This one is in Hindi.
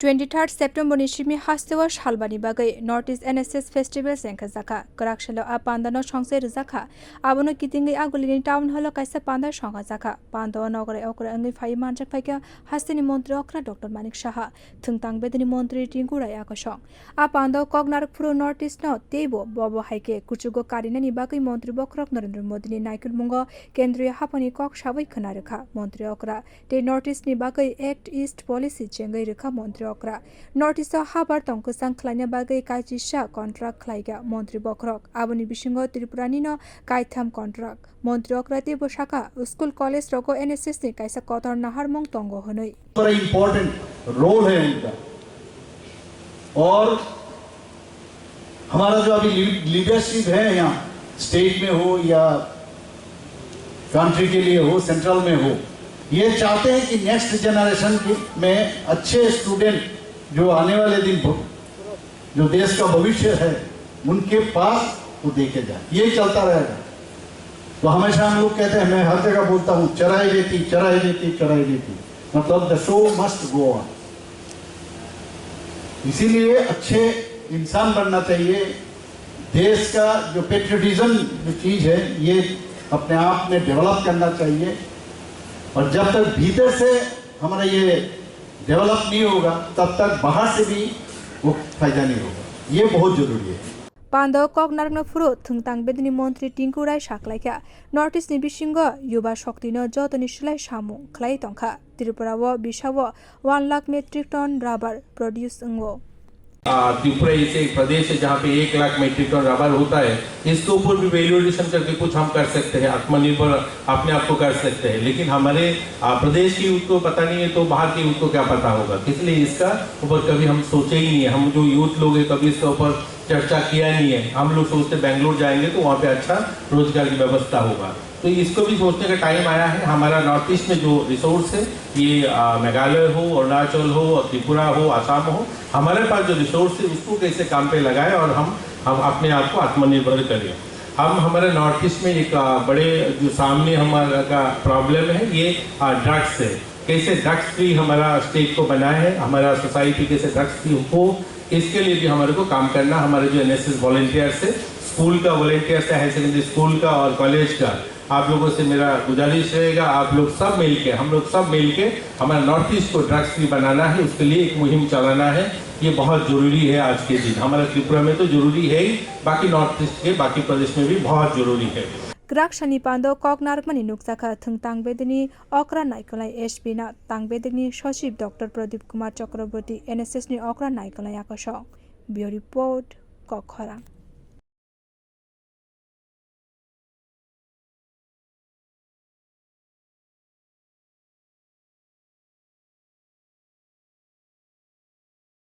23 September ni shimi hastewa shalbani bagai North East NSS Festival sengka zaka karakshalo a pandano shongse rizaka abono kitingi agulini town hall kaisa panda shonga zaka pando nogore okra angi phai manjak phaika hasteni montri okra Dr. Manik Shaha thungtang bedini montri tingura yakashong a pando kognarak puro North East no tebo bobo haike kuchugo karinani bagai montri bokrok Narendra Modi ni naikul mungo kendriya hapani kok sabai khana rekha montri okra te North East ni bagai Act East policy chengai rekha montri North East habar tongko sang khlanya bagai kaichisha contract khlaiga montri bokrok aboni bisingo Tripurani no kaitham contract montri okrati boshaka school college roko NSS ni kaisa kotor nahar mong tongo honoi बड़ा इम्पोर्टेंट रोल है उनका और हमारा जो अभी लीडरशिप है यहाँ स्टेट में हो या कंट्री के लिए हो सेंट्रल में हो ये चाहते हैं कि नेक्स्ट जनरेशन में अच्छे स्टूडेंट जो आने वाले दिन जो देश का भविष्य है उनके पास वो देके जाए ये चलता रहेगा तो हमेशा हम लोग कहते हैं मैं हर जगह बोलता हूँ चराई देती मतलब the show must go on इसीलिए अच्छे इंसान बनना चाहिए देश का जो पेट्रियटिज्म जो चीज है ये अपने आप में डेवलप करना चाहिए और जब तक भीतर से हमारा ये डेवलप नहीं होगा तब तक बाहर से भी वो फायदा नहीं होगा ये बहुत जरूरी है Pando kok narno furo thungtang bedini montri tingkurai saklaika North East ni bisingo yuba shokti no jotoni silai samu khlai tongkha Tripura wo bisawo 1 lakh metric ton rubber produce ngo Tripura ऐसे एक प्रदेश है जहाँ पे 1 लाख मेट्रिक टन रबर होता है इसके ऊपर भी वैल्यू एडिशन करके कुछ हम कर सकते हैं आत्मनिर्भर अपने आप को कर सकते हैं लेकिन हमारे प्रदेश की यूथ को पता नहीं है तो बाहर की यूथ को क्या पता होगा इसलिए इसका ऊपर कभी हम सोचे ही नहीं है हम जो यूथ लोग हैं कभी इसके ऊपर चर्चा किया नहीं है हम लोग सोचते बेंगलोर जाएंगे तो वहाँ पे अच्छा रोजगार की व्यवस्था होगा तो इसको भी सोचने का टाइम आया है हमारा नॉर्थ ईस्ट में जो रिसोर्स है ये मेघालय हो अरुणाचल हो त्रिपुरा हो आसाम हो हमारे पास जो रिसोर्स है उसको कैसे काम पे लगाए और हम अपने आप को आत्मनिर्भर करें हम हमारे नॉर्थ ईस्ट में एक बड़े जो सामने हमारा का प्रॉब्लम है ये ड्रग्स है कैसे ड्रग्स फ्री हमारा स्टेट को बनाए है हमारा सोसाइटी कैसे ड्रग्स फ्री हो इसके लिए भी हमारे को काम करना हमारे जो NSS वॉलंटियर्स है स्कूल का वॉलंटियर्स है हायर सेकेंडरी स्कूल का और कॉलेज का आप लोगों से मेरा गुजारिश रहेगा आप लोग सब मिलके हम लोग सब मिलके हमारा नॉर्थ ईस्ट को ड्रग्स फ्री बनाना है उसके लिए एक मुहिम चलाना है ये बहुत जरूरी है आज के दिन हमारा त्रिपुरा में तो जरूरी है ही बाकी नॉर्थ ईस्ट के बाकी प्रदेश में भी बहुत जरूरी है Grakshani pando kok narkmani nuksaka thungtang bedini okra naikolai SB na tangbedini Sosib Dr. Pradeep Kumar Chakraborty NSS ni okra naikolai akasho. Bureau report Kokhara.